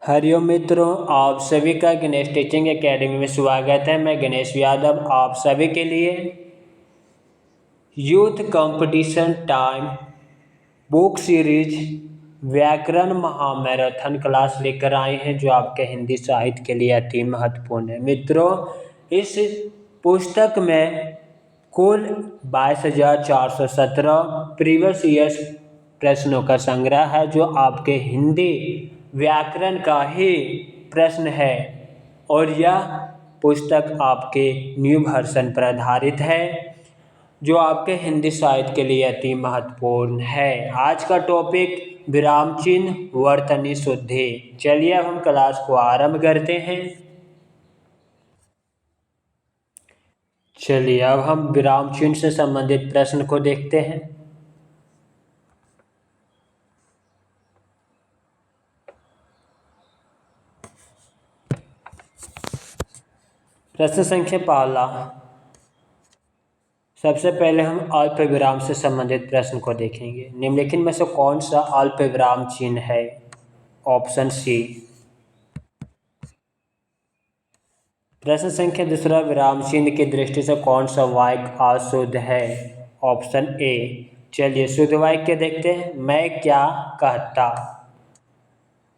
हरिओम मित्रों, आप सभी का गणेश टीचिंग एकेडमी में स्वागत है। मैं गणेश यादव आप सभी के लिए youth competition time book series व्याकरण महामैराथन क्लास लेकर आए हैं, जो आपके हिंदी साहित्य के लिए अति महत्वपूर्ण है। मित्रों, इस पुस्तक में कुल 22,417 प्रीवियस ईयर्स प्रश्नों का संग्रह है, जो आपके हिंदी व्याकरण का ही प्रश्न है और यह पुस्तक आपके न्यू वर्जन पर आधारित है, जो आपके हिंदी साहित्य के लिए अति महत्वपूर्ण है। आज का टॉपिक विराम चिन्ह वर्तनी शुद्धि। चलिए अब हम क्लास को आरंभ करते हैं। चलिए अब हम विराम चिन्ह से संबंधित प्रश्न को देखते हैं। प्रश्न संख्या पहला, सबसे पहले हम अल्प विराम से संबंधित प्रश्न को देखेंगे। निम्नलिखित में से कौन सा अल्प विराम चिन्ह है? Option C. प्रश्न संख्या दूसरा, विराम चिन्ह की दृष्टि से कौन सा वाक्य अशुद्ध है? ऑप्शन ए। चलिए शुद्ध वाक्य देखते हैं। मैं क्या कहता,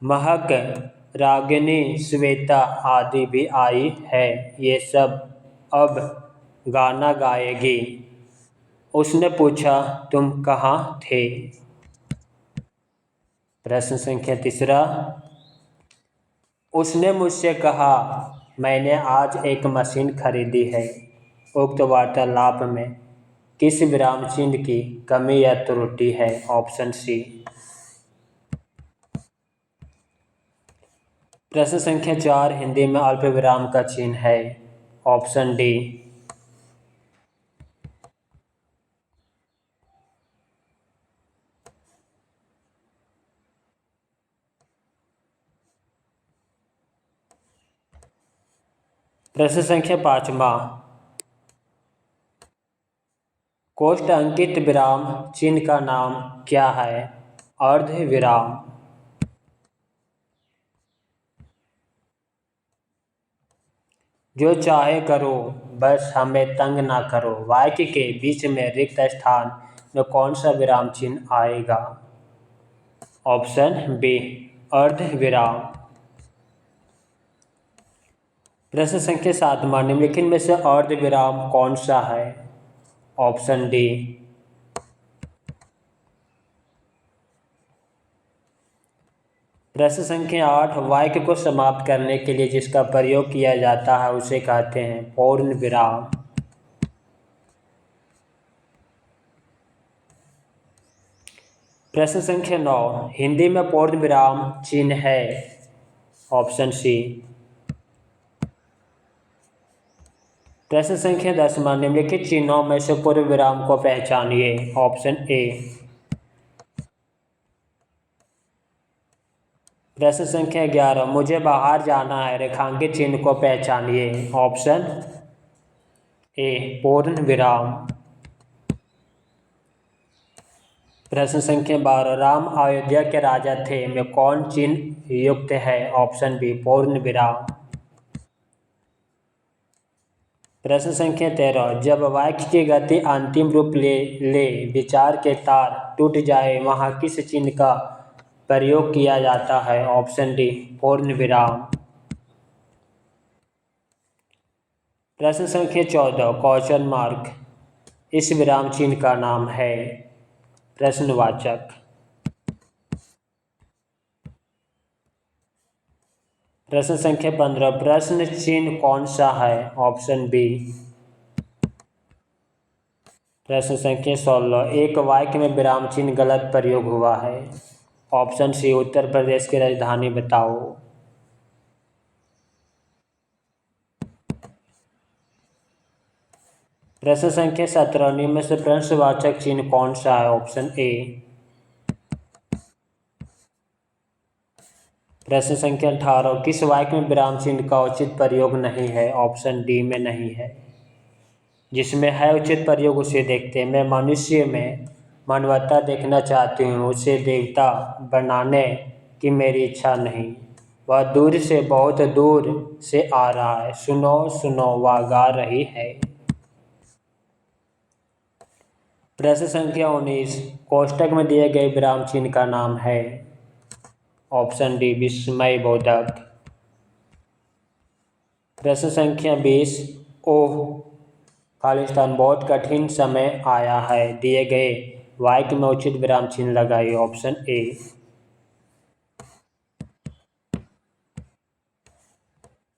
महक, रागिनी, श्वेता आदि भी आई है, ये सब अब गाना गाएगी। उसने पूछा तुम कहाँ थे? प्रश्न संख्या तीसरा, उसने मुझसे कहा मैंने आज एक मशीन खरीदी है। उक्त वार्तालाप में किस विराम चिन्ह की कमी या त्रुटि है? Option C. प्रश्न संख्या 4, हिंदी में अल्प विराम का चिन्ह है? Option D. प्रश्न संख्या 5, कोष्ठ अंकित विराम चिन्ह का नाम क्या है? अर्ध विराम। जो चाहे करो बस हमें तंग ना करो, वाक्य के बीच में रिक्त स्थान में कौन सा विराम चिन्ह आएगा? ऑप्शन बी, अर्ध विराम। प्रश्न संख्या 7, निम्नलिखित में से अर्ध विराम कौन सा है? Option D. प्रश्न संख्या 8, वाक्य को समाप्त करने के लिए जिसका प्रयोग किया जाता है उसे कहते हैं पूर्ण विराम। प्रश्न संख्या 9, हिंदी में पूर्ण विराम चिन्ह है? Option C. प्रश्न संख्या 10, निम्नलिखित चिन्हों में से पूर्ण विराम को पहचानिए। Option A. प्रश्न संख्या 11, मुझे बाहर जाना है, रेखांकित चिन्ह को पहचानिए। ऑप्शन ए, पूर्ण विराम। प्रश्न संख्या 12, राम अयोध्या के राजा थे में कौन चिन्ह युक्त है? ऑप्शन बी, पूर्ण विराम। प्रश्न संख्या 13, जब वाक्य की गति अंतिम रूप ले विचार के तार टूट जाए वहाँ किस चिन्ह का प्रयोग किया जाता है? ऑप्शन डी, पूर्ण विराम। प्रश्न संख्या 14, क्वेश्चन मार्क इस विराम चिन्ह का नाम है? प्रश्नवाचक। प्रश्न संख्या 15, प्रश्न चिन्ह कौन सा है? Option B. प्रश्न संख्या 16, एक वाक्य में विराम चिन्ह गलत प्रयोग हुआ है। ऑप्शन सी, उत्तर प्रदेश की राजधानी बताओ। प्रश्न संख्या 17, निम्न में से प्रश्नवाचक चिन्ह कौन सा है? ऑप्शन ए। प्रश्न संख्या 18, किस वाक्य में विराम चिन्ह का उचित प्रयोग नहीं है? ऑप्शन डी में नहीं है। जिसमें है उचित प्रयोग उसे देखते हैं। मैं मनुष्य में मानवता देखना चाहती हूँ, उसे देवता बनाने की मेरी इच्छा नहीं। वह दूर से बहुत दूर से आ रहा है। सुनो सुनो वह गा रही है। प्रश्न संख्या 19 कोष्टक में दिए गए विराम चिन्ह का नाम है। ऑप्शन डी विस्मय बोधक। प्रश्न संख्या 20 ओह खालिस्तान बहुत कठिन समय आया है। दिए गए वाक्य में उचित विराम चिन्ह लगाइए। Option A.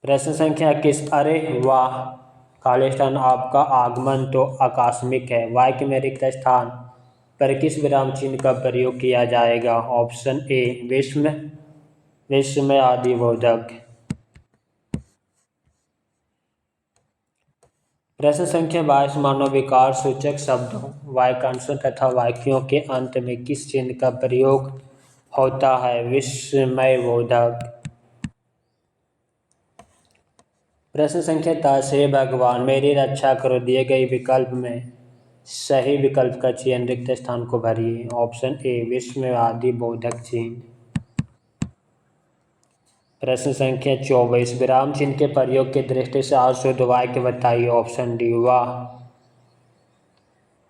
प्रश्न संख्या 21 अरे वाह खालिस्तान आपका आगमन तो आकस्मिक है। वाक्य में रिक्त स्थान पर किस विराम चिन्ह का प्रयोग किया जाएगा। ऑप्शन ए विस्मय आदि बोधक। प्रश्न संख्या 22 मानव विकार सूचक शब्दों वाक्यांशों तथा वाक्यों के अंत में किस चिन्ह का प्रयोग होता है। विस्मय बोधक। प्रश्न संख्या 23 हे भगवान मेरी रक्षा करो। दिए गए विकल्प में सही विकल्प का चयन रिक्त स्थान को भरिए। ऑप्शन ए विस्मय आदि बोधक चिन्ह। प्रश्न संख्या 24 विराम चिन्ह के प्रयोग की दृष्टि से अशुद्ध वाक्य बताइए। ऑप्शन डी वाह।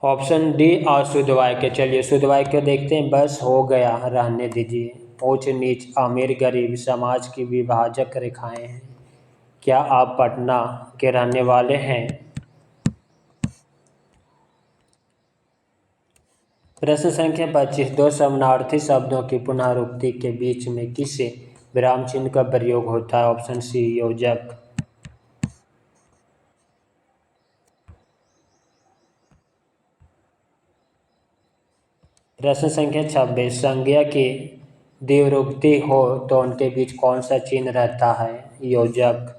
ऑप्शन डी अशुद्ध वाक्य। चलिए शुद्ध वाक्य देखते हैं। बस हो गया रहने दीजिए। ऊंच नीच अमीर गरीब समाज की विभाजक रेखाएं हैं। क्या आप पटना के रहने वाले हैं। प्रश्न संख्या 25 दो समानार्थी शब्दों की पुनरावृत्ति के बीच में किस विराम चिन्ह का प्रयोग होता है। ऑप्शन सी योजक। प्रश्न संख्या 26 संज्ञा की द्विरुक्ति हो तो उनके बीच कौन सा चिन्ह रहता है। योजक।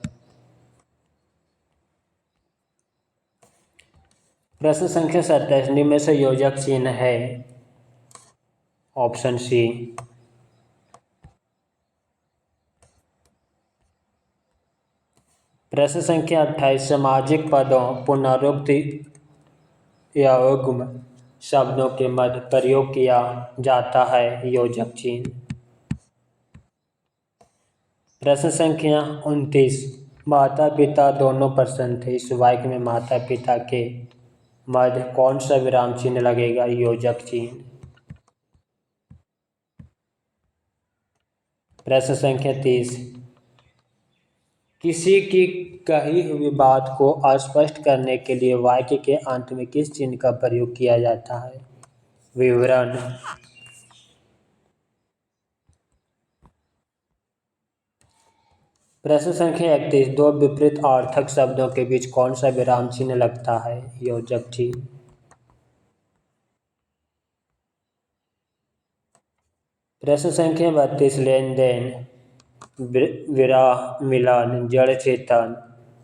प्रश्न संख्या 27 निम्न में से योजक चिन्ह है। Option C. प्रश्न संख्या 28 सामाजिक पदों पुनरुक्ति या युग्म शब्दों के मध्य प्रयोग किया जाता है। योजक चिन्ह। प्रश्न संख्या 29 माता पिता दोनों प्रसन्न थे। इस वाक्य में माता पिता के मध्य कौन सा विराम चिन्ह लगेगा। योजक चिन्ह। प्रश्न संख्या 30 किसी की कही हुई बात को स्पष्ट करने के लिए वाक्य के अंत में किस चिन्ह का प्रयोग किया जाता है। विवरण। प्रश्न संख्या 31 दो विपरीत अर्थक शब्दों के बीच कौन सा विराम चिन्ह लगता है। योजक चिन्ह। प्रश्न संख्या 32 लेन देन विराह मिलन जड़ चेतन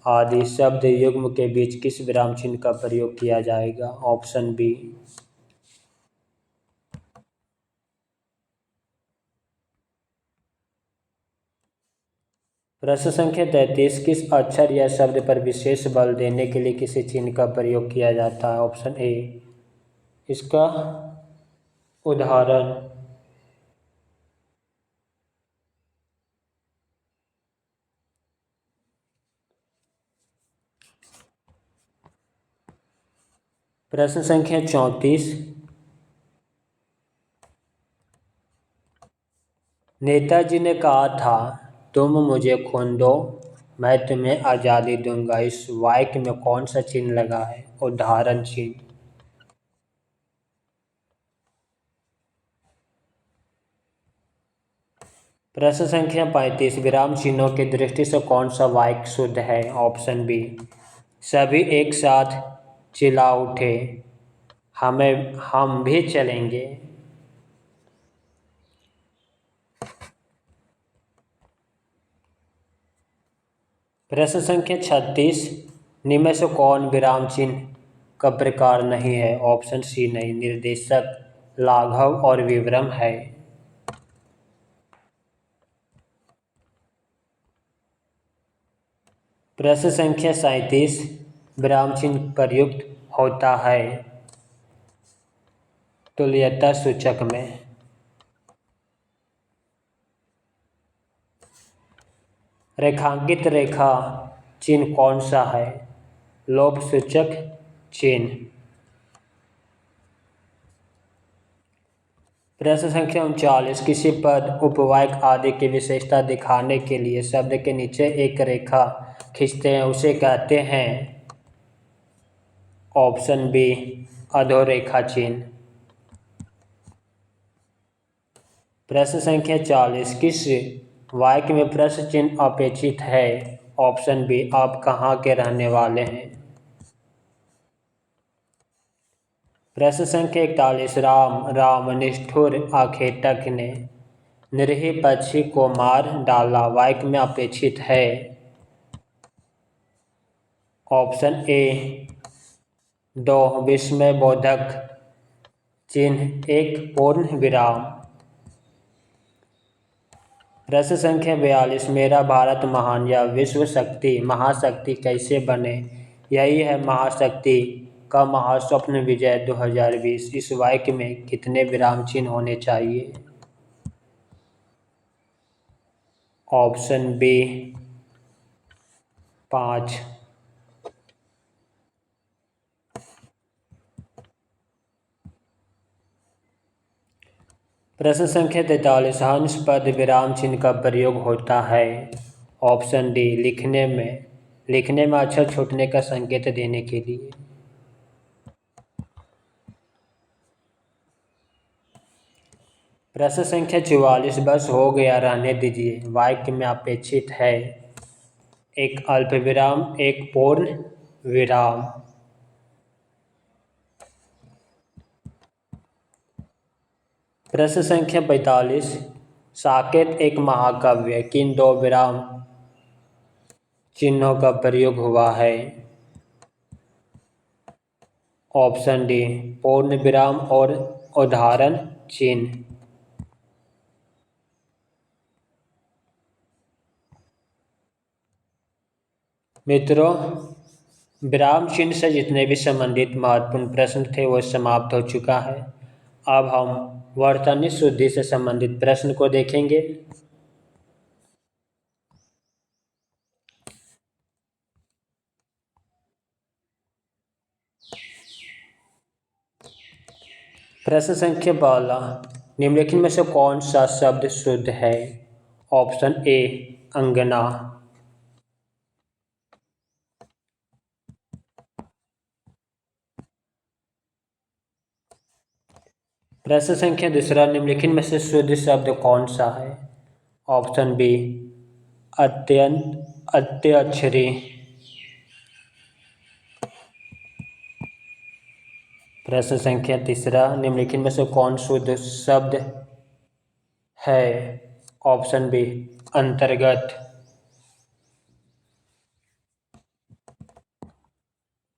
आदि शब्द युग्म के बीच किस विराम चिन्ह का प्रयोग किया जाएगा। Option B. प्रश्न संख्या 33 किस अक्षर या शब्द पर विशेष बल देने के लिए किसी चिन्ह का प्रयोग किया जाता है। ऑप्शन ए। इसका उदाहरण। प्रश्न संख्या 34 नेताजी ने कहा था तुम मुझे खून दो मैं तुम्हें आज़ादी दूंगा। इस वाक्य में कौन सा चिन्ह लगा है। उदाहरण चिन्ह। प्रश्न संख्या 35 विराम चिन्हों की दृष्टि से कौन सा वाक्य शुद्ध है। ऑप्शन बी सभी एक साथ चिल्ला उठे हम भी चलेंगे। प्रश्न संख्या 36 निम्न में से कौन विराम चिन्ह का प्रकार नहीं है। ऑप्शन सी नहीं निर्देशक लाघव और विवरण है। प्रश्न संख्या 37 विराम चिन्ह प्रयुक्त होता है तुल्यता सूचक में। रेखांकित रेखा चिन्ह कौन सा है? लोभ सूचक चिन्ह। प्रश्न संख्या 39, किसी पद, उपवाक्य आदि की विशेषता दिखाने के लिए शब्द के नीचे एक रेखा खींचते हैं, उसे कहते हैं? ऑप्शन बी, अधोरेखा चिन्ह। प्रश्न संख्या 40, किस वाक्य में प्रश्न चिन्ह अपेक्षित है? ऑप्शन बी, आप कहाँ के रहने वाले हैं। प्रश्न संख्या 41, राम निष्ठुर आखेटक ने निरीह पक्षी को मार डाला, वाक्य में अपेक्षित है? ऑप्शन ए, दो विस्मय बोधक चिन्ह एक पूर्ण विराम। प्रश्न संख्या 42, मेरा भारत महान या विश्व शक्ति महाशक्ति कैसे बने, यही है महाशक्ति का महास्वप्न विजय 2020। इस वाक्य में कितने विराम चिन्ह होने चाहिए? Option B, 5। प्रश्न संख्या 43, हंस पद विराम चिन्ह का प्रयोग होता है? ऑप्शन डी, लिखने में अक्षर छूटने का संकेत देने के लिए। प्रश्न संख्या 44, बस हो गया रहने दीजिए, वाक्य में अपेक्षित है? एक अल्प विराम, एक पूर्ण विराम। प्रश्न संख्या 45, साकेत एक महाकाव्य, किन दो विराम चिन्हों का प्रयोग हुआ है? ऑप्शन डी, पूर्ण विराम और उदाहरण चिन्ह। मित्रों, विराम चिन्ह से जितने भी संबंधित महत्वपूर्ण प्रश्न थे वो समाप्त हो चुका है। अब हम वर्तनी शुद्धि से संबंधित प्रश्न को देखेंगे। प्रश्न संख्या 12, निम्नलिखित में से कौन सा शब्द शुद्ध है? ऑप्शन ए, अंगना। प्रश्न संख्या 2, निम्नलिखित में से शुद्ध शब्द कौन सा है? ऑप्शन बी, अत्यंत अत्यक्षरी। प्रश्न संख्या 3, निम्नलिखित में से कौन शुद्ध शब्द है? ऑप्शन बी, अंतर्गत।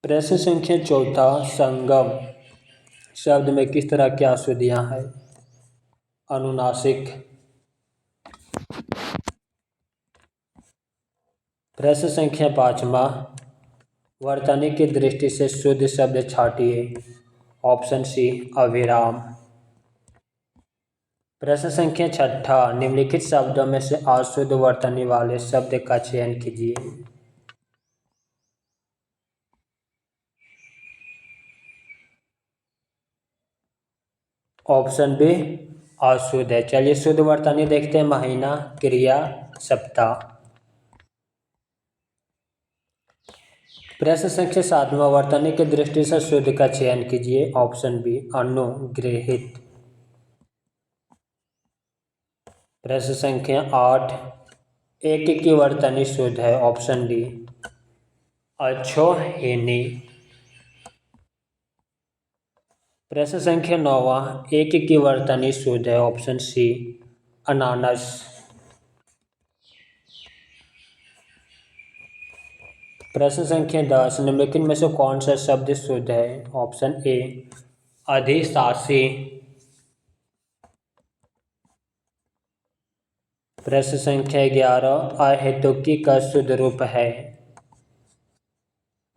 प्रश्न संख्या 4, संगम शब्द में किस तरह की अशुद्धियां हैं? अनुनासिक। प्रश्न संख्या 5, वर्तनी की दृष्टि से शुद्ध शब्द छांटिए। Option C, अविराम। प्रश्न संख्या 6, निम्नलिखित शब्दों में से अशुद्ध वर्तनी वाले शब्द का चयन कीजिए। ऑप्शन बी, अशुद्ध है। चलिए शुद्ध वर्तनी देखते हैं। महीना, क्रिया, सप्ताह। प्रश्न संख्या 7, वर्तनी की दृष्टि से शुद्ध का चयन कीजिए। ऑप्शन बी, अनुग्रहित। प्रश्न संख्या 8, एक की वर्तनी शुद्ध है। ऑप्शन डी, अक्षोहिणी। प्रश्न संख्या 9, एक की वर्तनी शुद्ध है। ऑप्शन सी, अनानस। प्रश्न संख्या 10, निम्नलिखित में से कौन सा शब्द शुद्ध है? ऑप्शन ए, अधिशासी। प्रश्न संख्या 11, अहेतुकी का शुद्ध रूप है?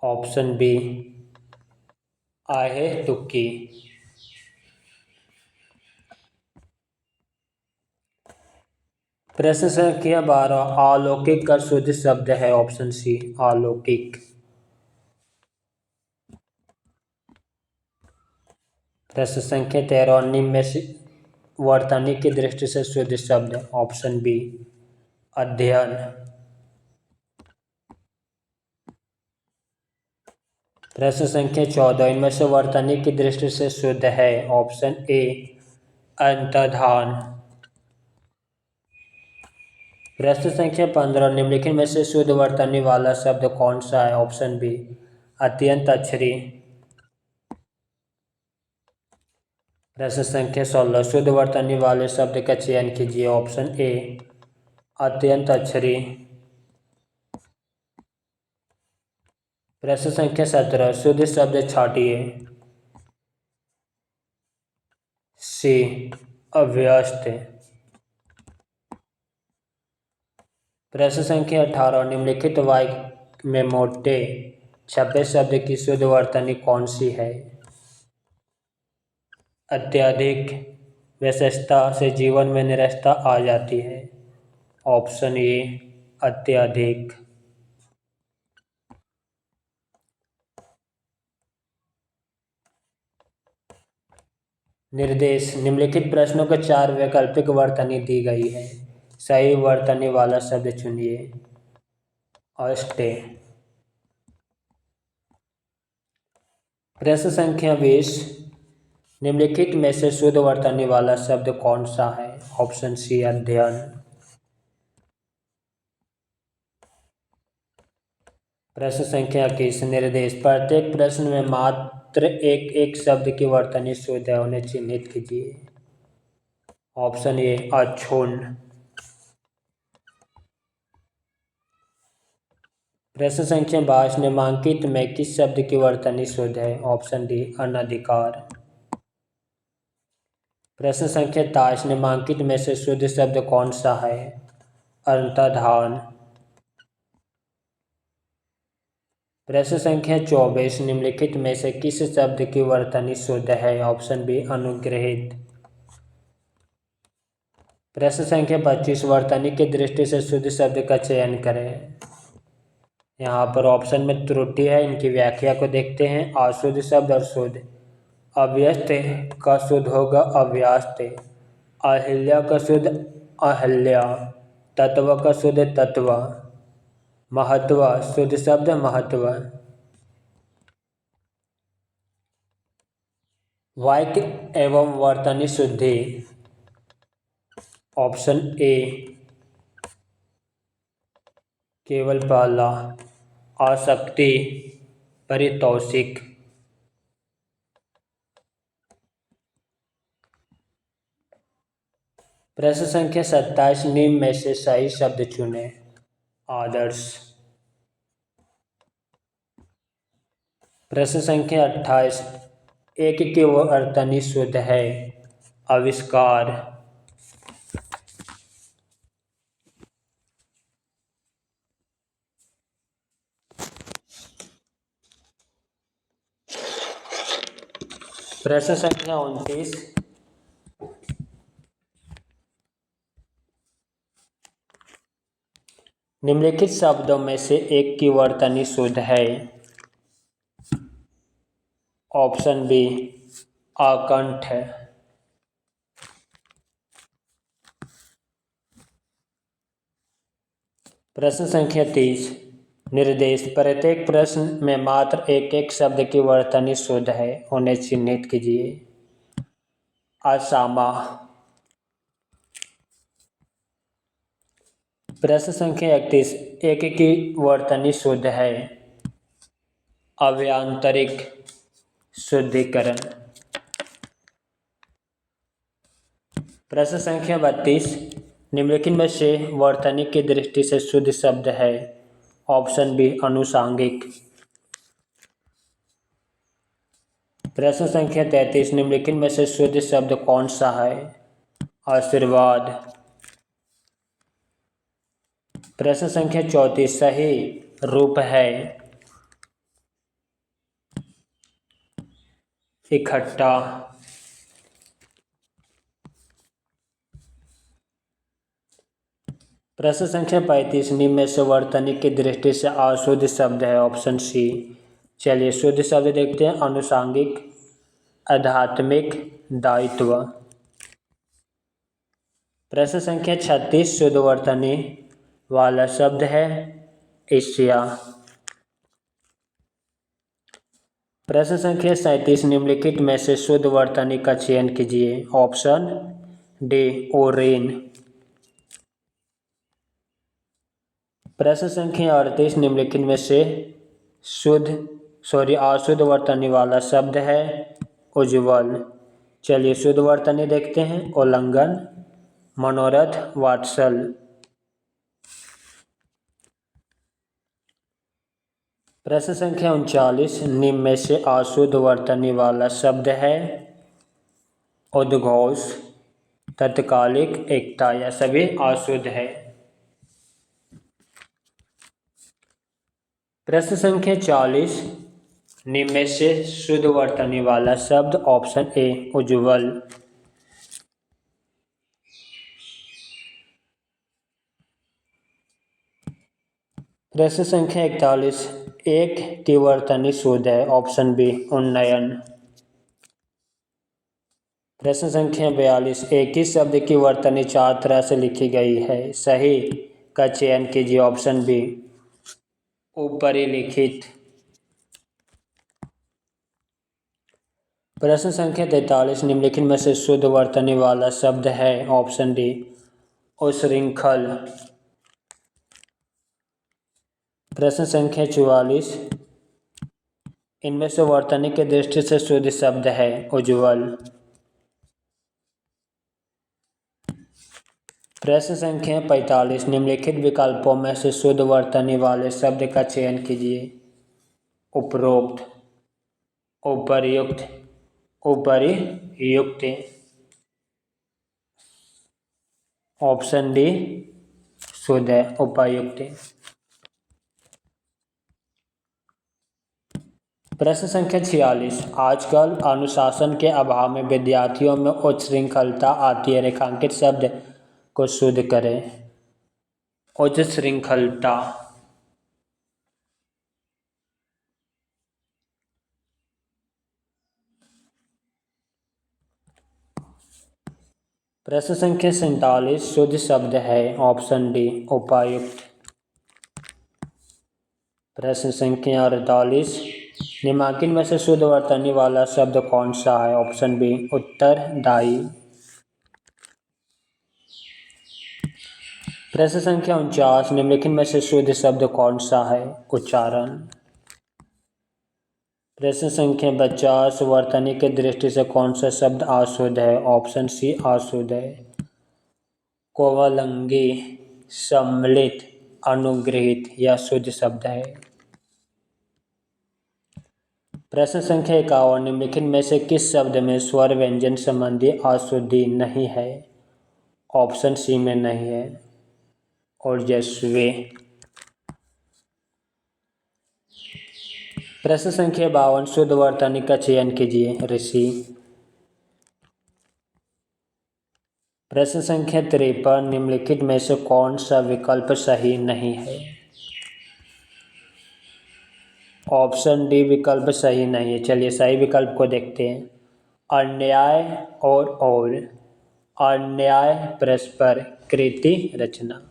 ऑप्शन बी, अहेतुकी। प्रश्न संख्या 12, अलौकिक का शुद्ध शब्द है ऑप्शन सी अलौकिक। प्रश्न संख्या 13, निम्न में से वर्तनी की दृष्टि से शुद्ध शब्द है ऑप्शन बी अध्ययन। प्रश्न संख्या 14, इनमें से वर्तनी की दृष्टि से शुद्ध है ऑप्शन ए अंतर्धान। प्रश्न संख्या 15, निम्नलिखित में से शुद्ध वर्तनी वाला शब्द कौन सा है ऑप्शन बी अत्यंत अक्षरी। प्रश्न संख्या 16, शुद्ध वर्तनी वाले शब्द का चयन कीजिए ऑप्शन ए अत्यंत अक्षरी। प्रश्न संख्या 17, शुद्ध शब्द छाटिए सी अव्यस्त। प्रश्न संख्या 18, निम्नलिखित वाक्य में मोटे छपे शब्द की शुद्ध वर्तनी कौन सी है। अत्यधिक व्यस्तता से जीवन में निरस्ता आ जाती है ऑप्शन ए अत्यधिक। निर्देश, निम्नलिखित प्रश्नों को 4 वैकल्पिक वर्तनी दी गई है, सही वर्तनी वाला शब्द चुनिए। अष्टे। प्रश्न संख्या 20, निम्नलिखित में से शुद्ध वर्तनी वाला शब्द कौन सा है ऑप्शन सी अध्ययन। प्रश्न संख्या 21, निर्देश, प्रत्येक प्रश्न में मात्र एक एक शब्द की वर्तनी शुद्ध है उन्हें चिन्हित कीजिए ऑप्शन ए अक्षुण्ण। प्रश्न संख्या 22, निम्नांकित में किस शब्द की वर्तनी शुद्ध है ऑप्शन डी अनधिकार। प्रश्न संख्या 23, निम्नांकित में से शुद्ध शब्द कौन सा है अंतर्धान। प्रश्न संख्या 24, निम्नलिखित में से किस शब्द की वर्तनी शुद्ध है ऑप्शन बी अनुग्रहित। प्रश्न संख्या 25, वर्तनी की दृष्टि से शुद्ध शब्द का चयन करें। यहाँ पर ऑप्शन में त्रुटि है, इनकी व्याख्या को देखते हैं। अशुद्ध शब्द और शुद्ध, अव्यस्त का शुद्ध होगा अव्यास्त, अहिल्या का शुद्ध अहल्या, तत्व का शुद्ध तत्व, महत्व शुद्ध शब्द महत्व। वाक्य एवं वर्तनी शुद्धि ऑप्शन ए केवल पहला, आसक्ति परितोषिक। प्रश्न संख्या 27, निम्न में से सही शब्द चुने। आदर्श। प्रश्न संख्या 28, एक की वर्तनी शुद्ध है आविष्कार। प्रश्न संख्या 29, निम्नलिखित शब्दों में से एक की वर्तनी शुद्ध है ऑप्शन बी आकंठ। प्रश्न संख्या 30, निर्देश, प्रत्येक प्रश्न में मात्र एक एक शब्द की वर्तनी शुद्ध है उन्हें चिन्हित कीजिए। असामा। प्रश्न संख्या 31, एक की वर्तनी शुद्ध है अव्यांतरिक शुद्धिकरण। प्रश्न संख्या 32, निम्नलिखित में से वर्तनी की दृष्टि से शुद्ध शब्द है ऑप्शन बी अनुषांगिक। प्रश्न संख्या 33, निम्नलिखित में से शुद्ध शब्द कौन सा है आशीर्वाद। प्रश्न संख्या 34, सही रूप है इकट्ठा। प्रश्न संख्या 35 निम्न में से वर्तनी की दृष्टि से अशुद्ध शब्द है। Option C. चलिए शुद्ध शब्द देखते हैं। अनुषांगिक, आध्यात्मिक, दायित्व। प्रश्न संख्या 36 शुद्ध वर्तनी वाला शब्द है ईर्ष्या। प्रश्न संख्या 37 निम्नलिखित में से शुद्ध वर्तनी का चयन कीजिए। Option D Oren. प्रश्न संख्या 38 निम्नलिखित में से अशुद्ध वर्तनी वाला शब्द है उज्ज्वल। चलिए शुद्ध वर्तनी देखते हैं। उल्लंघन, मनोरथ, वात्सल। प्रश्न संख्या 39 निम्न में से अशुद्ध वर्तनी वाला शब्द है उद्घोष, तत्कालिक, एकता। यह सभी अशुद्ध है। प्रश्न संख्या 40 निम्न में से शुद्ध वर्तनी वाला शब्द ऑप्शन ए उज्ज्वल। प्रश्न संख्या 41 एक की वर्तनी शुद्ध है। ऑप्शन बी उन्नयन। प्रश्न संख्या 42 एक ही शब्द की वर्तनी 4 तरह से लिखी गई है। सही का चयन कीजिए। ऑप्शन बी ऊपरी लिखित। प्रश्न संख्या 43 निम्नलिखित में से शुद्ध वर्तनी वाला शब्द है। ऑप्शन डी उच्छृंखल। प्रश्न संख्या 44 इनमें से वर्तनी की दृष्टि से शुद्ध शब्द है उज्ज्वल। प्रश्न संख्या 45 निम्नलिखित विकल्पों में से शुद्ध वर्तनी वाले शब्द का चयन कीजिए। उपरोक्त, उपर्युक्त, उपरियुक्त। ऑप्शन डी शुद्ध है उपर्युक्त। प्रश्न संख्या 46 आजकल अनुशासन के अभाव में विद्यार्थियों में उच्छृंखलता आती है। रेखांकित शब्द को शुद्ध करें। उच्छृंखलता। प्रश्न संख्या 47 शुद्ध शब्द है। ऑप्शन डी उपायुक्त। प्रश्न संख्या 48 निम्नलिखित में से शुद्ध वर्तनी वाला शब्द कौन सा है। ऑप्शन बी उत्तरदायी। प्रश्न संख्या 49 निम्नलिखित में से शुद्ध शब्द कौन सा है। उच्चारण। प्रश्न संख्या 50 वर्तनी की दृष्टि से कौन सा शब्द अशुद्ध है। ऑप्शन सी अशुद्ध है। कोवलंगी, सम्मिलित, अनुग्रहित यह शुद्ध शब्द है। प्रश्न संख्या 51 निम्नलिखित में से किस शब्द में स्वर व्यंजन संबंधी अशुद्धि नहीं है। ऑप्शन सी में नहीं है ओजस्वी। प्रश्न संख्या 52 शुद्ध वर्तनी का चयन कीजिए। ऋषि। प्रश्न संख्या 53 निम्नलिखित में से कौन सा विकल्प सही नहीं है। ऑप्शन डी विकल्प सही नहीं है। चलिए सही विकल्प को देखते हैं। अन्याय और अन्याय परस्पर कृति रचना।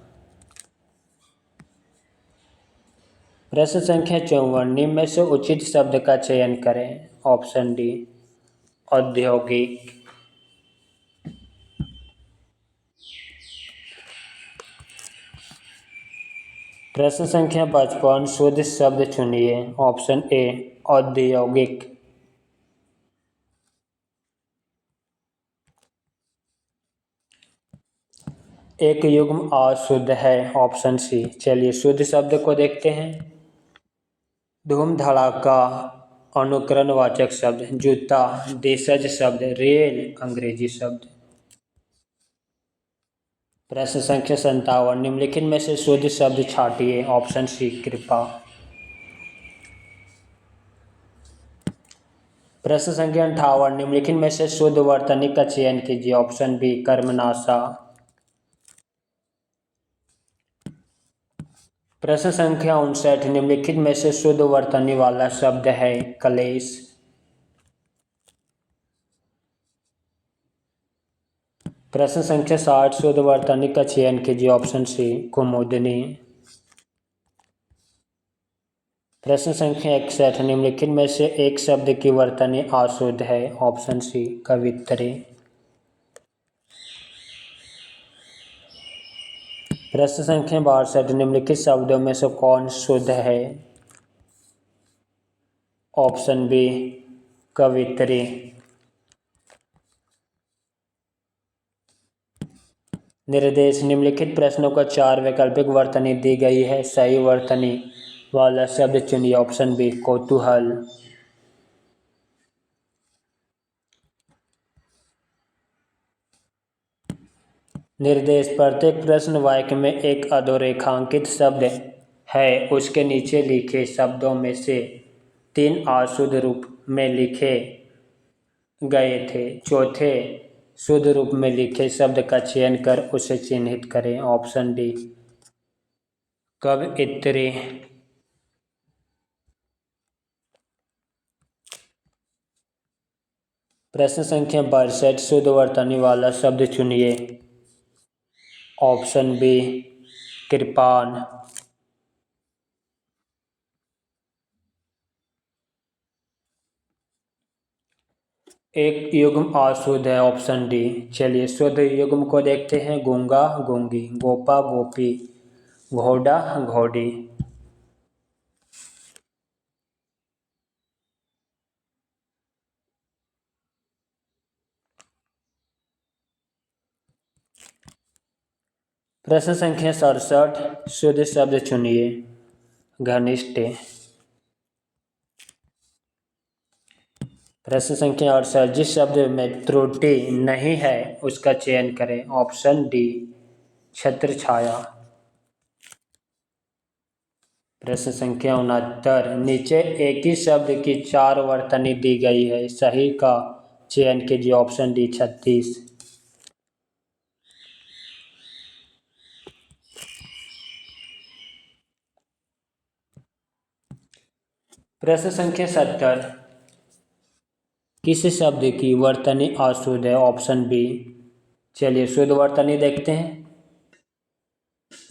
प्रश्न संख्या 54 निम्न में से उचित शब्द का चयन करें। ऑप्शन डी औद्योगिक। प्रश्न संख्या 55 शुद्ध शब्द चुनिए। ऑप्शन ए औद्योगिक। एक युग्म अशुद्ध है। Option C. चलिए शुद्ध शब्द को देखते हैं। धूम धड़ाका अनुकरणवाचक शब्द, जूता देशज शब्द, रेल अंग्रेजी शब्द। प्रश्न संख्या 57 निम्नलिखित में से शुद्ध शब्द छांटिए। ऑप्शन सी कृपा। प्रश्न संख्या 58 निम्नलिखित में से शुद्ध वर्तनी का चयन कीजिए। Option B Karmanasha. प्रश्न संख्या 59, निम्नलिखित में से शुद्ध वर्तनी वाला शब्द है कलेश। प्रश्न संख्या 60, शुद्ध वर्तनी का चयन कीजिए। ऑप्शन सी कुमुदनी। प्रश्न संख्या 61, निम्नलिखित में से एक शब्द की वर्तनी अशुद्ध है। ऑप्शन सी कवित्री। प्रश्न संख्या 62, निम्नलिखित शब्दों में से कौन शुद्ध है। ऑप्शन बी कवित्री। निर्देश, निम्नलिखित प्रश्नों का 4 वैकल्पिक वर्तनी दी गई है, सही वर्तनी वाला शब्द चुनिए। ऑप्शन बी कौतूहल। निर्देश, प्रत्येक प्रश्न वाक्य में एक अधोरेखांकित शब्द है, उसके नीचे लिखे शब्दों में से 3 अशुद्ध रूप में लिखे गए थे। चौथे शुद्ध रूप में लिखे शब्द का चयन कर उसे चिन्हित करें। ऑप्शन डी कवयित्री। प्रश्न संख्या 62, शुद्ध वर्तनी वाला शब्द चुनिए। ऑप्शन बी कृपाण। एक युग्म अशुद्ध है। Option D. चलिए शुद्ध युग्म को देखते हैं। गूंगा गूंगी, गोपा गोपी, घोड़ा घोड़ी। प्रश्न संख्या 67, शुद्ध शब्द चुनिए। घनिष्ठ। प्रश्न संख्या 68, जिस शब्द में त्रुटि नहीं है उसका चयन करें। ऑप्शन डी छत्र छाया। प्रश्न संख्या 69, नीचे एक ही शब्द की 4 वर्तनी दी गई है, सही का चयन कीजिए। Option D 36। प्रश्न संख्या 70, किस शब्द की वर्तनी अशुद्ध है। Option B. चलिए शुद्ध वर्तनी देखते हैं।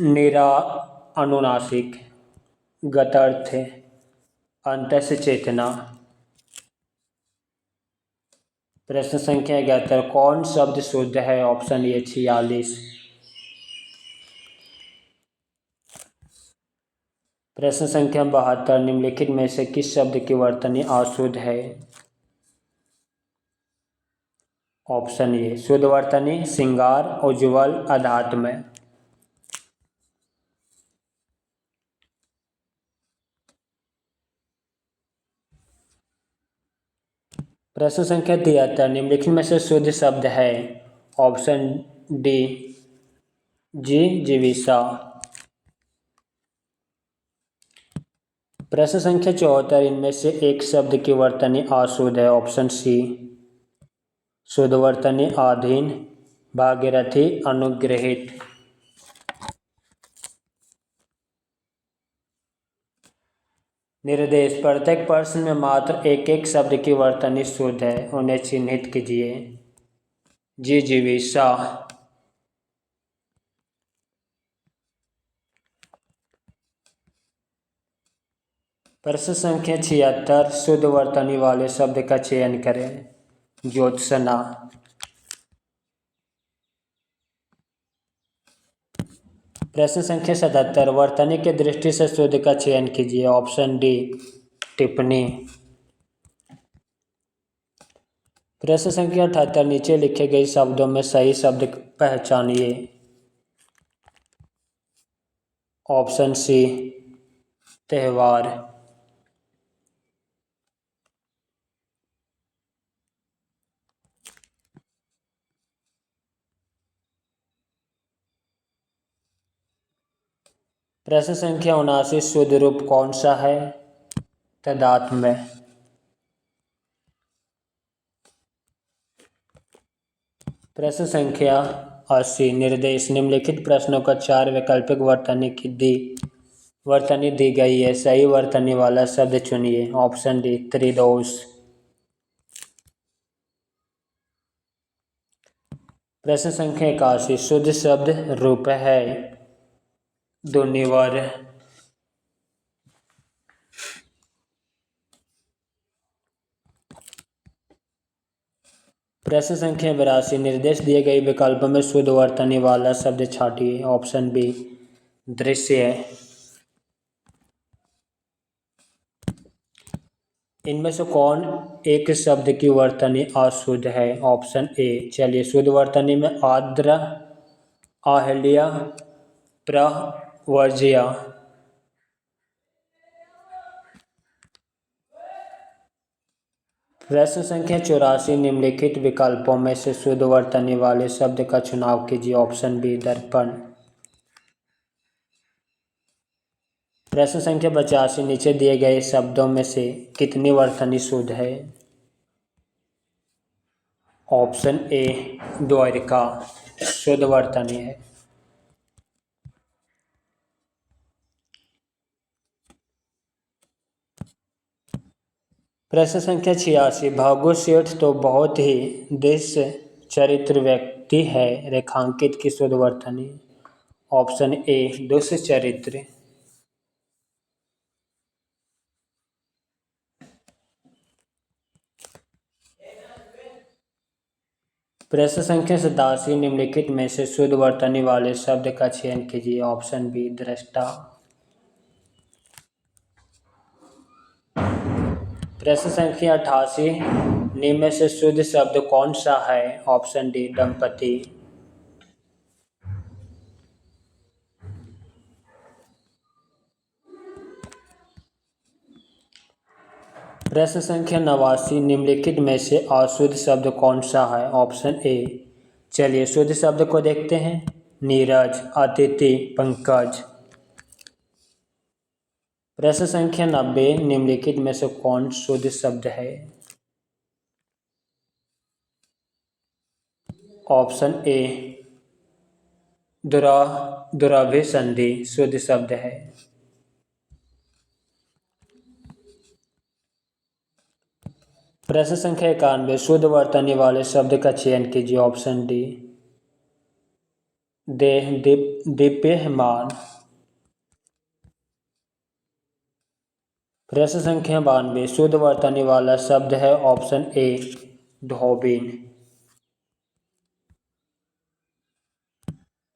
निरा अनुनासिक, गतर्थ, अंतस्य चेतना। प्रश्न संख्या 71, कौन शब्द शुद्ध है। ऑप्शन ए 46। प्रश्न संख्या 72, निम्नलिखित में से किस शब्द की वर्तनी अशुद्ध है। ऑप्शन ए शुद्ध वर्तनी श्रृंगार, उज्ज्वल, अध्यात्म। प्रश्न संख्या 73, निम्नलिखित में से शुद्ध शब्द है। ऑप्शन डी जिजीविषा। प्रश्न संख्या 74, इनमें से एक शब्द की वर्तनी अशुद्ध है। ऑप्शन सी शुद्ध वर्तनी अधीन, भागीरथी, अनुग्रहित। निर्देश, प्रत्येक प्रश्न में मात्र एक एक शब्द की वर्तनी शुद्ध है, उन्हें चिन्हित कीजिए। जिजीविषा। प्रश्न संख्या 76, शुद्ध वर्तनी वाले शब्द का चयन करें। ज्योत्सना। प्रश्न संख्या 77, वर्तनी की दृष्टि से शुद्ध का चयन कीजिए। ऑप्शन डी टिप्पणी। प्रश्न संख्या 78, नीचे लिखे गए शब्दों में सही शब्द पहचानिए। ऑप्शन सी त्यौहार। प्रश्न संख्या 79, शुद्ध रूप कौन सा है। तदात्म्य। प्रश्न संख्या 80, निर्देश, निम्नलिखित प्रश्नों का 4 वैकल्पिक वर्तनी की दी वर्तनी दी गई है, सही वर्तनी वाला शब्द चुनिए। ऑप्शन डी त्रिदोष। प्रश्न संख्या 81 शुद्ध शब्द रूप है। दुनिवर। प्रश्न संख्या 82 निर्देश दिए गए विकल्पों में शुद्ध वर्तनी वाला शब्द छांटिए। ऑप्शन बी दृश्य। इनमें से कौन एक शब्द की वर्तनी अशुद्ध है? ऑप्शन ए। चलिए, शुद्ध वर्तनी में आर्द्र, आहल्य, प्रवर्ज्य। प्रश्न संख्या 84 निम्नलिखित विकल्पों में से शुद्ध वर्तनी वाले शब्द का चुनाव कीजिए। ऑप्शन बी दर्पण। प्रश्न संख्या 85 नीचे दिए गए शब्दों में से कितनी वर्तनी शुद्ध है? ऑप्शन ए द्वारिका शुद्ध वर्तनी है। प्रश्न संख्या 86 भागु सेठ तो बहुत ही दृश्य चरित्र व्यक्ति है, रेखांकित की शुद्ध वर्तनी। ऑप्शन ए दुष्ट चरित्र। प्रश्न संख्या 87 निम्नलिखित में से शुद्ध वर्तनी वाले शब्द का चयन कीजिए। ऑप्शन बी दृष्टा। प्रश्न संख्या 88 निम्न में से शुद्ध शब्द कौन सा है? ऑप्शन डी दंपति। प्रश्न संख्या 89 निम्नलिखित में से अशुद्ध शब्द कौन सा है? ऑप्शन ए। चलिए शुद्ध शब्द को देखते हैं। नीरज, अतिथि, पंकज। प्रश्न संख्या 90 निम्नलिखित में से कौन शुद्ध शब्द है? ऑप्शन ए दुराभिसंधि शुद्ध शब्द है। प्रश्न संख्या 91 शुद्ध वर्तनी वाले शब्द का चयन कीजिए। ऑप्शन डी देह, दीप्यमान। प्रश्न संख्या 92 शुद्ध वर्तनी वाला शब्द है। ऑप्शन ए धोबिन।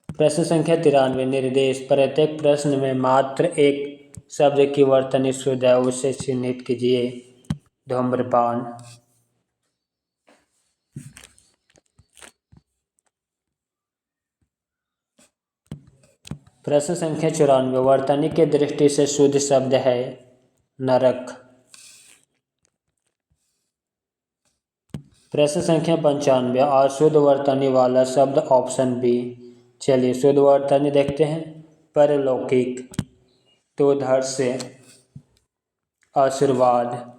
प्रश्न संख्या 93 निर्देश प्रत्येक प्रश्न में मात्र एक शब्द की वर्तनी शुद्ध है, उसे चिन्हित कीजिए। धूम्रपान। प्रश्न संख्या 94 वर्तनी के दृष्टि से शुद्ध शब्द है। नरक। प्रश्न संख्या 95 अशुद्ध वर्तनी वाला शब्द। Option B. चलिए शुद्ध वर्तनी देखते हैं। परलौकिक, दुर्धर्ष, आशीर्वाद।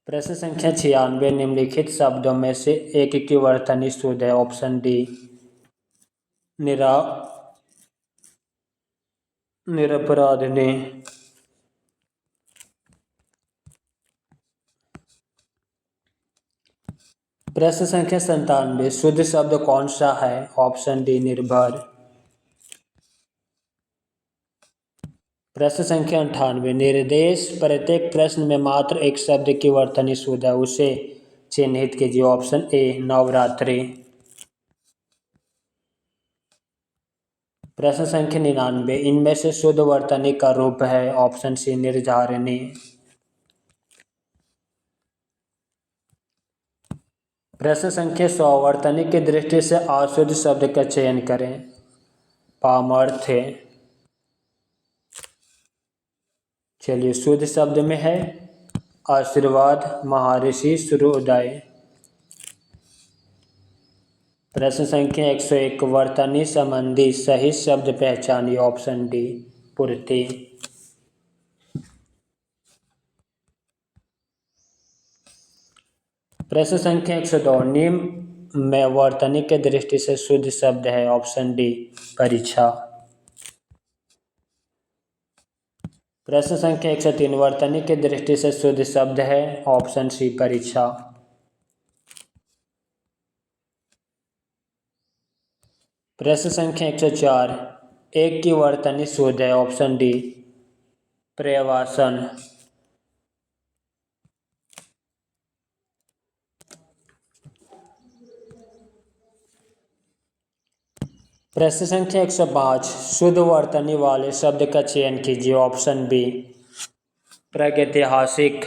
प्रश्न संख्या 96 निम्नलिखित शब्दों में से एक की वर्तनी शुद्ध है। ऑप्शन डी निरपराधने। प्रश्न संख्या 97 शुद्ध शब्द कौन सा है? ऑप्शन डी निर्भर। प्रश्न संख्या 98 निर्देश प्रत्येक प्रश्न में मात्र एक शब्द की वर्तनी शुद्ध है, उसे चिन्हित कीजिए। Option A Navratri. प्रश्न संख्या 99 इनमें से शुद्ध वर्तनी का रूप है। ऑप्शन सी निर्धारिणी। प्रश्न संख्या 100 वर्तनी की दृष्टि से अशुद्ध शब्द का चयन करें। पामर्थ। चलिए शुद्ध शब्द में है आशीर्वाद, महर्षि, सूर्योदय। प्रश्न संख्या 101 वर्तनी संबंधी सही शब्द पहचानिए। ऑप्शन डी पूर्ति। प्रश्न संख्या 102 निम्न में वर्तनी के दृष्टि से शुद्ध शब्द है। ऑप्शन डी परीक्षा। प्रश्न संख्या 103 वर्तनी की दृष्टि से शुद्ध शब्द है। ऑप्शन सी परीक्षा। प्रश्न संख्या 104 एक की वर्तनी शुद्ध है। ऑप्शन डी पर्यवसान। प्रश्न संख्या 105 शुद्ध वर्तनी वाले शब्द का चयन कीजिए। ऑप्शन बी प्रागैतिहासिक।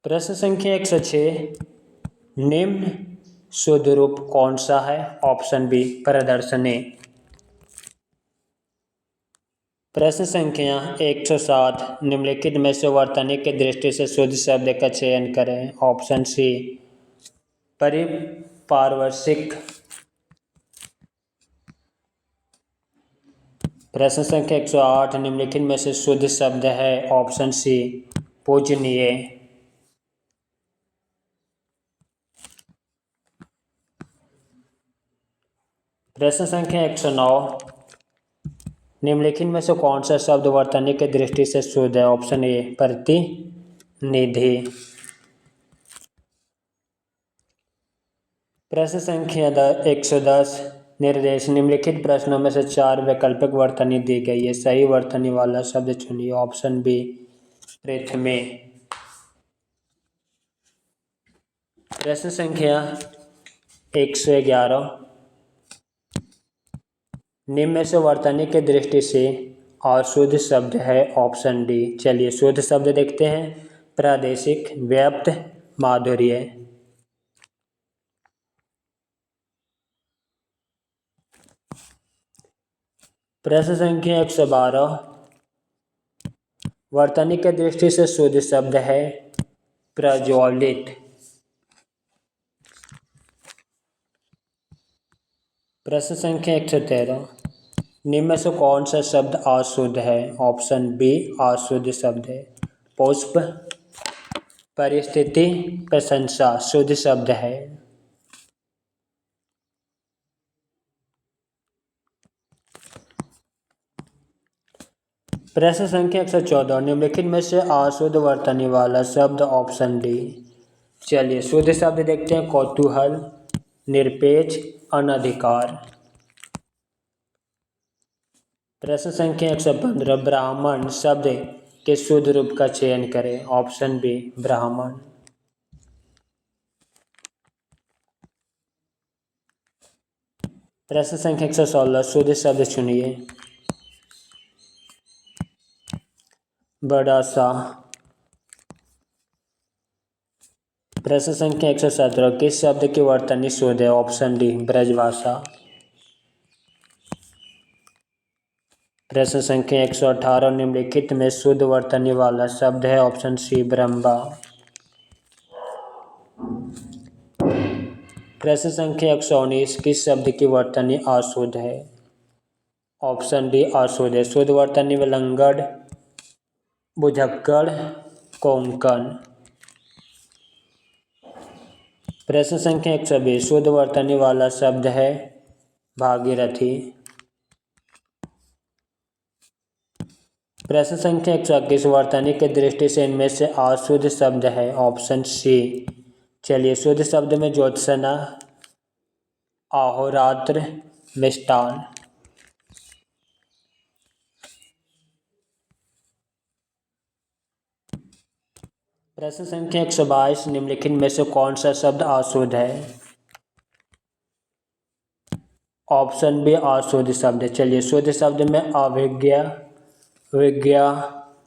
प्रश्न संख्या 106 निम्न शुद्ध रूप कौन सा है। ऑप्शन बी प्रदर्शनी। प्रश्न संख्या 107 निम्नलिखित में से वर्तनी की दृष्टि से शुद्ध शब्द का चयन करें। ऑप्शन सी परिपार्श्विक। प्रश्न संख्या 108 निम्नलिखित में से शुद्ध शब्द है। ऑप्शन सी पूजनीय। प्रश्न संख्या 109 निम्नलिखित में से कौन सा शब्द वर्तनी की दृष्टि से शुद्ध है। ऑप्शन ए प्रतिनिधि। प्रश्न संख्या 110 निर्देश निम्नलिखित प्रश्नों में से 4 वैकल्पिक वर्तनी दी गई है। सही वर्तनी वाला शब्द चुनिए। ऑप्शन बी पृथ्वी। प्रश्न संख्या 111 निम्न में से वर्तनी की दृष्टि से अशुद्ध शब्द है। Option D. चलिए शुद्ध शब्द देखते हैं। प्रादेशिक, व्याप्त, माधुर्य। प्रश्न संख्या 112 वर्तनी की दृष्टि से शुद्ध शब्द है प्रज्वलित। प्रश्न संख्या 113 निम्न में से कौन सा शब्द अशुद्ध है। ऑप्शन बी अशुद्ध शब्द है पुष्प। परिस्थिति, प्रशंसा शुद्ध शब्द है। प्रश्न संख्या 114 निम्नलिखित में से अशुद्ध वर्तनी वाला शब्द। Option D. चलिए शुद्ध शब्द देखते हैं। कौतूहल, निरपेक्ष, अनधिकार। प्रश्न संख्या 115 ब्राह्मण शब्द के शुद्ध रूप का चयन करें। ऑप्शन बी ब्राह्मण। प्रश्न संख्या 116 शुद्ध शब्द चुनिए। बड़ा सा। प्रश्न संख्या 117 किस शब्द की वर्तनी शुद्ध है। Option D Brajbhasha. प्रश्न संख्या 118 निम्नलिखित में शुद्ध वर्तनी वाला शब्द है। Option C Brahma. प्रश्न संख्या 119 किस शब्द की वर्तनी अशुद्ध है। ऑप्शन डी अशुद्ध है। शुद्ध वर्तनी में लंगड़, बुझक्कड़, कोंकण। प्रश्न संख्या 120 शुद्ध वर्तनी वाला शब्द है भागीरथी। प्रश्न संख्या 121 वर्तनी की दृष्टि से इनमें से अशुद्ध शब्द है। Option C. चलिए शुद्ध शब्द में ज्योत्सना, अहोरात्र, मिष्टान। प्रश्न संख्या 122 निम्नलिखित में से कौन सा शब्द अशुद्ध है। ऑप्शन बी अशुद्ध शब्द। चलिए शुद्ध शब्द में अभिज्ञा, विज्ञा,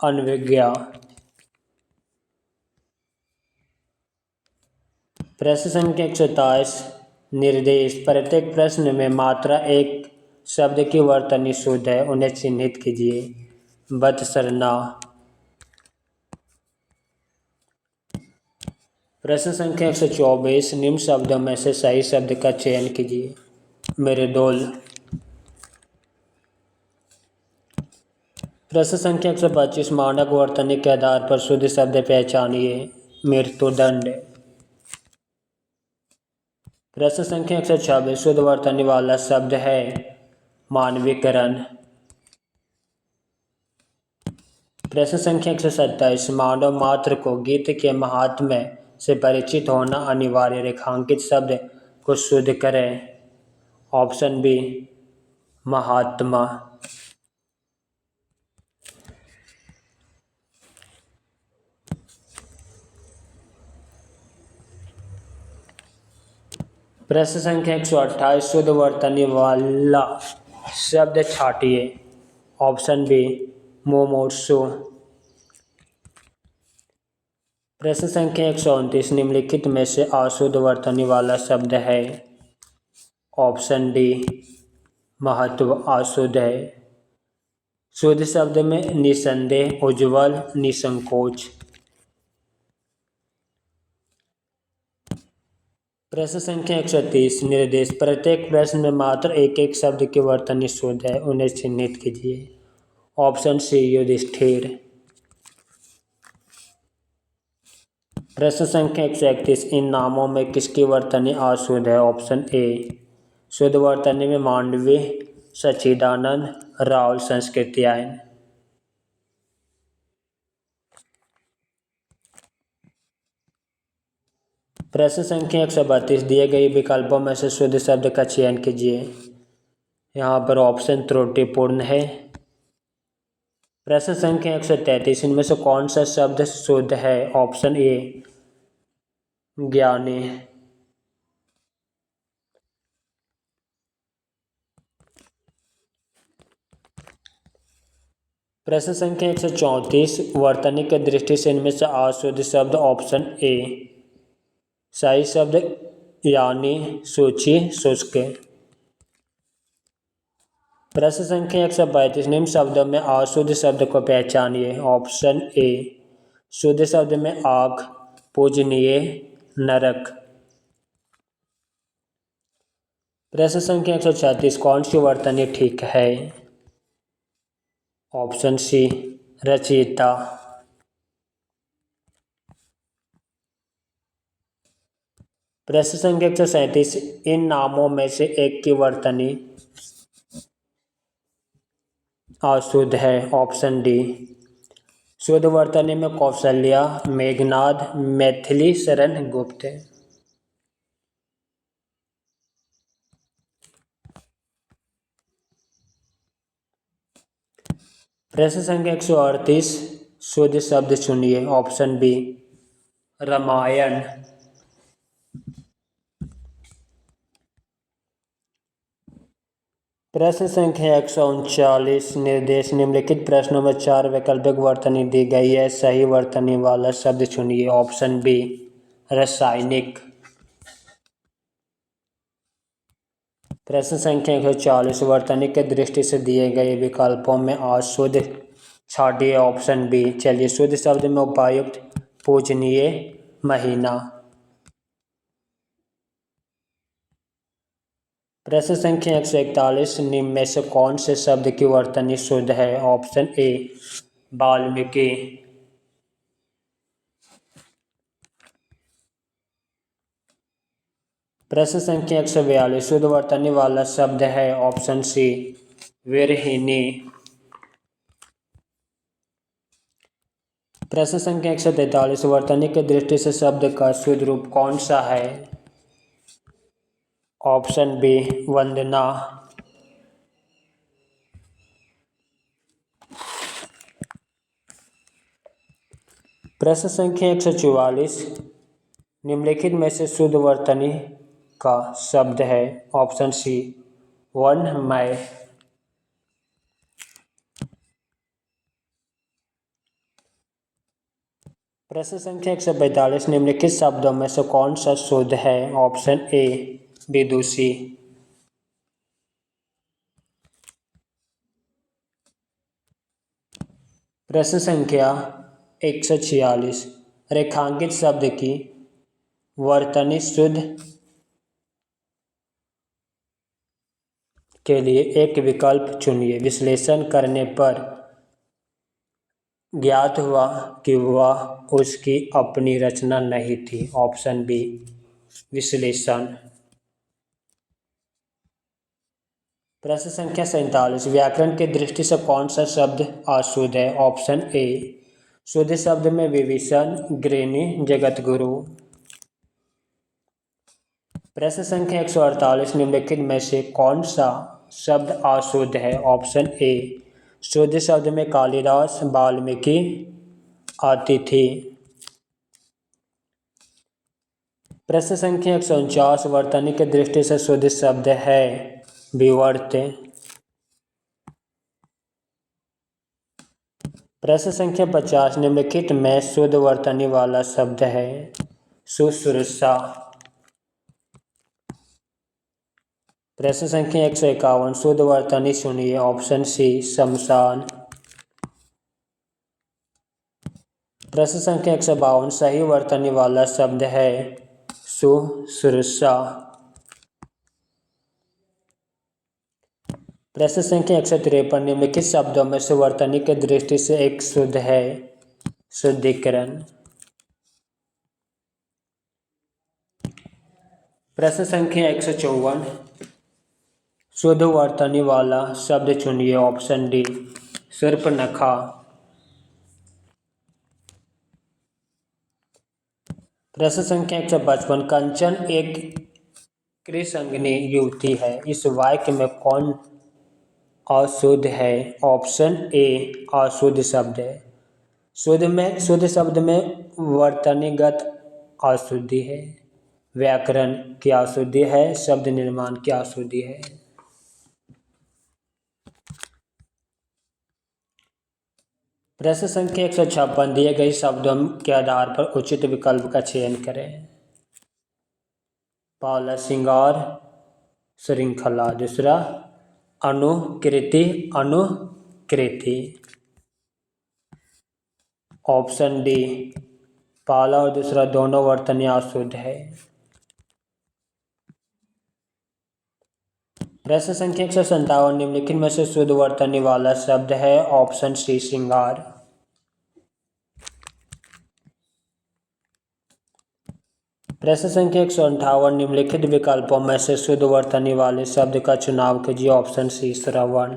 अनविज्ञा। प्रश्न संख्या 127 निर्देश प्रत्येक प्रश्न में मात्रा एक शब्द की वर्तनी शुद्ध है। उन्हें चिन्हित कीजिए। बतसरना। प्रश्न संख्या 124 निम्न शब्दों में से सही शब्द का चयन कीजिए। मेरुदोल। प्रश्न संख्या 125 मानक वर्तनी के आधार पर शुद्ध शब्द पहचानिए। मृत्युदंड। प्रश्न संख्या 126 शुद्ध वर्तनी वाला शब्द है मानवीकरण। प्रश्न संख्या 127। मानव मात्र को गीत के महात्म्य से परिचित होना अनिवार्य। रेखांकित शब्द को शुद्ध करें। ऑप्शन बी महात्मा। प्रश्न संख्या 128। शुद्ध वर्तनी वाला शब्द छाटिए। Option B मुमूर्षु। प्रश्न संख्या 129। निम्नलिखित में से अशुद्ध वर्तनी वाला शब्द है। ऑप्शन डी महत्व अशुद्ध है। शुद्ध शब्द में निसंदेह, उज्ज्वल, निसंकोच। प्रश्न संख्या 130। निर्देश। प्रत्येक प्रश्न में मात्र एक एक शब्द की वर्तनी शुद्ध है, उन्हें चिन्हित कीजिए। Option C Yudhishthir. प्रश्न संख्या 131। इन नामों में किसकी वर्तनी अशुद्ध है। ऑप्शन ए शुद्ध वर्तनी में मांडवी, सच्चिदानंद, राहुल, संस्कृत्यायन। प्रश्न संख्या 132। दिए गए विकल्पों में से शुद्ध शब्द का चयन कीजिए। यहाँ पर ऑप्शन त्रुटिपूर्ण है। प्रश्न संख्या 133। इनमें से कौन सा शब्द शुद्ध है। ऑप्शन ए ज्ञानी। प्रश्न संख्या 134। वर्तनी की दृष्टि से इनमें से अशुद्ध शब्द। ऑप्शन ए सही शब्द यानी सूची, शुष्क। प्रश्न संख्या 135। निम्न शब्दों में अशुद्ध शब्द को पहचानिए। ऑप्शन ए शुद्ध शब्द में आग, पूजनीय, नरक। प्रश्न संख्या 136। कौन सी वर्तनी ठीक है। ऑप्शन सी रचयिता। प्रश्न संख्या 137। इन नामों में से एक की वर्तनी अशुद्ध है। ऑप्शन डी शुद्ध वर्तनी में कौशल्या, मेघनाद, मैथिली शरण गुप्त। प्रश्न संख्या 138। शुद्ध शब्द चुनिए। Option B Ramayana. प्रश्न संख्या 139। निर्देश। निम्नलिखित प्रश्नों में 4 वैकल्पिक वर्तनी दी गई है, सही वर्तनी वाला शब्द चुनिए। ऑप्शन बी रासायनिक। प्रश्न संख्या 140। वर्तनी की दृष्टि से दिए गए विकल्पों में अशुद्ध छाटिए। Option B. चलिए शुद्ध शब्द में उपायुक्त, पूजनीय, महीना। प्रश्न संख्या 141। निम्न में से कौन से शब्द की वर्तनी शुद्ध है। Option A Valmiki. प्रश्न संख्या 142। शुद्ध वर्तनी वाला शब्द है। ऑप्शन सी विरहिणी। प्रश्न संख्या 143। वर्तनी की दृष्टि से शब्द का शुद्ध रूप कौन सा है। ऑप्शन बी वंदना। प्रश्न संख्या 144। निम्नलिखित में से शुद्ध वर्तनी का शब्द है। ऑप्शन सी वर्णमय। प्रश्न संख्या 145। निम्नलिखित शब्दों में से कौन सा शुद्ध है। ऑप्शन ए विदुषी। प्रश्न संख्या 146। रेखांकित शब्द की वर्तनी शुद्ध के लिए एक विकल्प चुनिए। विश्लेषण करने पर ज्ञात हुआ कि वह उसकी अपनी रचना नहीं थी। ऑप्शन बी विश्लेषण। प्रश्न संख्या 47 व्याकरण की दृष्टि से कौन सा शब्द अशुद्ध है? ऑप्शन ए शुद्ध शब्द में विभीषण, गृहिणी, जगत गुरु। प्रश्न संख्या 148 निम्नलिखित में से कौन सा शब्द अशुद्ध है? ऑप्शन ए शुद्ध शब्द में कालिदास, वाल्मीकि, अतिथि। प्रश्न संख्या 149 वर्तनी की दृष्टि से शुद्ध शब्द है विवर्त। प्रश्न संख्या 50 निम्नलिखित में शुद्ध वर्तनी वाला शब्द है शुश्रूषा। प्रश्न संख्या 151 शुद्ध वर्तनी सुनिए। ऑप्शन सी शमशान। प्रश्न संख्या 152 सही वर्तनी वाला शब्द है शुश्रूषा। प्रश्न संख्या 153 निम्नलिखित शब्दों में से वर्तनी की दृष्टि से एक शुद्ध है शुद्धिकरण। प्रश्न संख्या 154 शुद्ध वर्तनी वाला शब्द चुनिए। Option D Shurpanakha. प्रश्न संख्या 155 कंचन एक कृसंगिनी युवती है, इस वाक्य में कौन अशुद्ध है? ऑप्शन ए अशुद्ध शब्द है। शुद्ध शब्द में वर्तनीगत अशुद्धि है, व्याकरण की अशुद्धि है, शब्द निर्माण की अशुद्धि है। प्रश्न संख्या 156 दिए गए शब्दों के आधार पर उचित विकल्प का चयन करें। पहला श्रृंगार, श्रृंखला। दूसरा अनुकृति, अनुकृति। ऑप्शन डी पहला और दूसरा दोनों वर्तनी अशुद्ध है। प्रश्न संख्या 157 निम्नलिखित में से शुद्ध वर्तनी वाला शब्द है। ऑप्शन सी श्रृंगार। प्रश्न संख्या 158 निम्नलिखित विकल्पों में से शुद्ध वर्तनी वाले शब्द का चुनाव कीजिए। ऑप्शन सी श्रवण।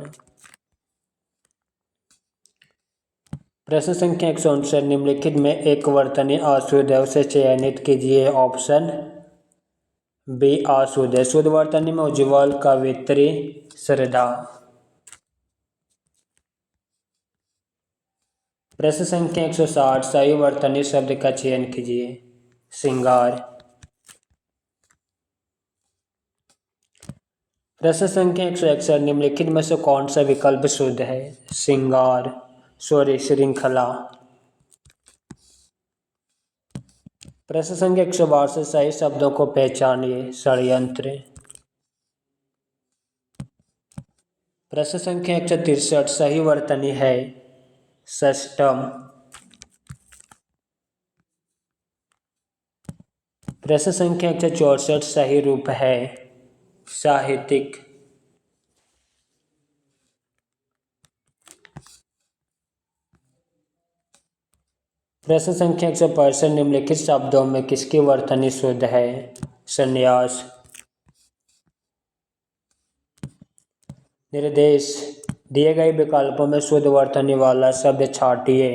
प्रश्न संख्या 159 निम्नलिखित में एक वर्तनी अशुद्ध है, उसे चयनित कीजिए। ऑप्शन बी अशुद्ध है। शुद्ध वर्तनी में उज्ज्वल, कवित्री, श्रद्धा। प्रश्न संख्या 160 सही वर्तनी शब्द का चयन कीजिए। श्रृंगार। प्रश्न संख्या 161 निम्नलिखित में से कौन सा विकल्प शुद्ध है? श्रृंगार, श्रृंखला। प्रश्न संख्या 162 सही शब्दों को पहचानिए। षड्यंत्र। प्रश्न संख्या 163 सही वर्तनी है षष्टम। प्रश्न संख्या 164 सही रूप है साहित्यिक। प्रश्न संख्या 165 निम्नलिखित शब्दों में किसकी वर्तनी शुद्ध है? संन्यास। निर्देश दिए गए विकल्पों में शुद्ध वर्तनी वाला शब्द छांटिए।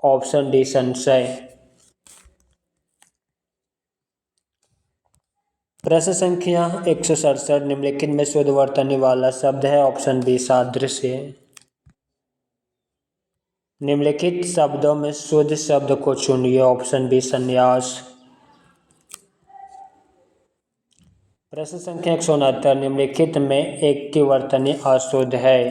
ऑप्शन डी संशय। प्रश्न संख्या 167 निम्नलिखित में शुद्ध वर्तनी वाला शब्द है। ऑप्शन बी सादृश्य। निम्नलिखित शब्दों में शुद्ध शब्द को चुनिए। ऑप्शन बी संन्यास। प्रश्न संख्या 169 निम्नलिखित में एक की वर्तनी अशुद्ध है।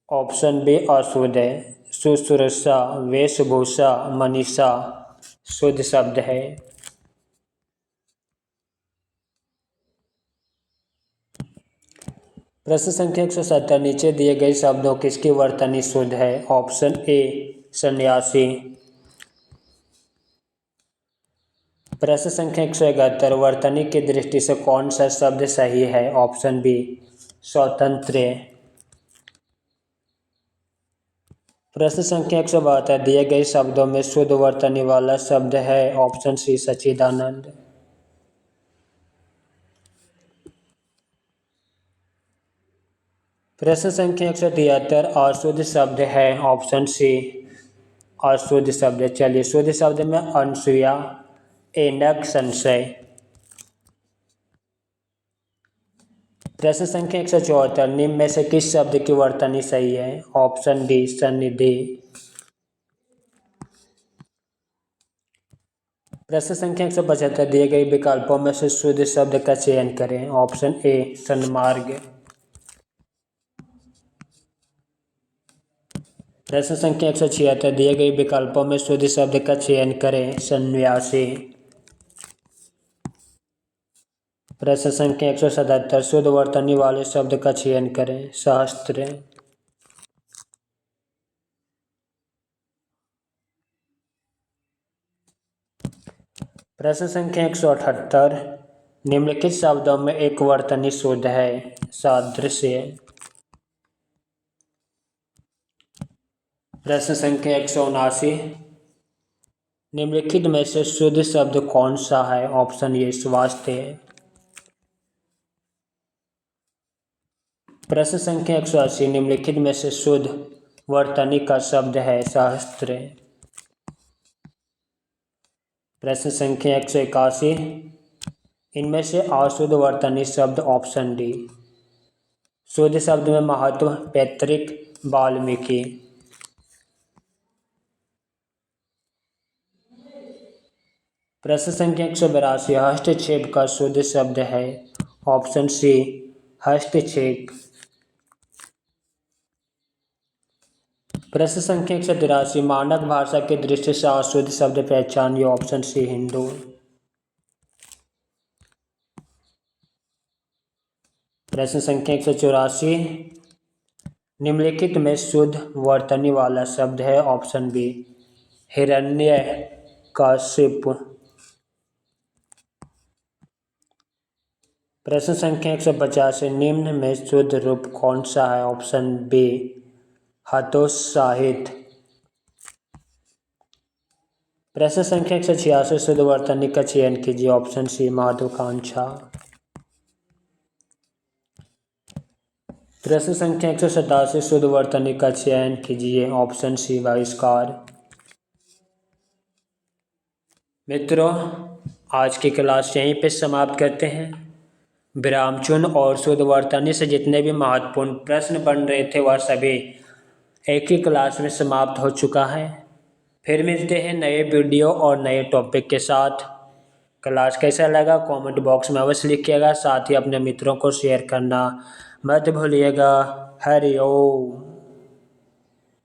ऑप्शन बी अशुद्ध है। शुश्रूषा, वेशभूषा, मनीषा शुद्ध शब्द है। प्रश्न संख्या 170 नीचे दिए गए शब्दों किसकी वर्तनी शुद्ध है? ऑप्शन ए सन्यासी। प्रश्न संख्या 171 वर्तनी की दृष्टि से कौन सा शब्द सही है? ऑप्शन बी स्वतंत्र। प्रश्न संख्या 172 दिए गए शब्दों में शुद्ध वर्तनी वाला शब्द है। ऑप्शन सी सच्चिदानंद। प्रश्न संख्या 173 अशुद्ध शब्द है ऑप्शन सी अशुद्ध शब्द। चलिए शुद्ध शब्द में अनसुया, ऐनक, संशय। प्रश्न संख्या 174 निम्न में से किस शब्द की वर्तनी सही है? ऑप्शन डी सन्निधि। प्रश्न संख्या 175 दिए गए विकल्पों में से शुद्ध शब्द का चयन करें। ऑप्शन ए सन्मार्ग। प्रश्न संख्या 176 दिए गए विकल्पों में शुद्ध शब्द का चयन करें। सन्यासी। प्रश्न संख्या 177 शुद्ध वर्तनी वाले शब्द का चयन करें। सहस्त्र। प्रश्न संख्या 178 निम्नलिखित शब्दों में एक वर्तनी शुद्ध है। सादृश्य। प्रश्न संख्या 179 निम्नलिखित में से शुद्ध शब्द कौन सा है? ऑप्शन ए स्वास्थ्य। प्रश्न संख्या 180 निम्नलिखित में से शुद्ध वर्तनी का शब्द है। सहस्त्र। प्रश्न संख्या 181 इनमें से अशुद्ध वर्तनी शब्द ऑप्शन डी। शुद्ध शब्द में महत्व पैतृक, वाल्मीकि। प्रश्न संख्या 182 हस्तक्षेप का शुद्ध शब्द है। ऑप्शन सी हस्तक्षेप। प्रश्न संख्या 183 मानक भाषा की दृष्टि से अशुद्ध शब्द पहचानिए। Option C Hindu. प्रश्न संख्या 184 निम्नलिखित में शुद्ध वर्तनी वाला शब्द है। Option B Hiranyakashipu. प्रश्न संख्या 150 निम्न में शुद्ध रूप कौन सा है? ऑप्शन बी हतोत्साहित। प्रश्न संख्या 186 शुद्ध वर्तनी का चयन कीजिए। ऑप्शन सी महत्वाकांक्षा। प्रश्न संख्या 187 शुद्ध वर्तनी का चयन कीजिए। ऑप्शन सी बहिष्कार। मित्रों आज की क्लास यहीं पे समाप्त करते हैं। विरामचिह्न और शुद्ध वर्तनी से जितने भी महत्वपूर्ण प्रश्न बन रहे थे वह सभी एक ही क्लास में समाप्त हो चुका है। फिर मिलते हैं नए वीडियो और नए टॉपिक के साथ। क्लास कैसा लगा कमेंट बॉक्स में अवश्य लिखिएगा। साथ ही अपने मित्रों को शेयर करना मत भूलिएगा। हरि ओम।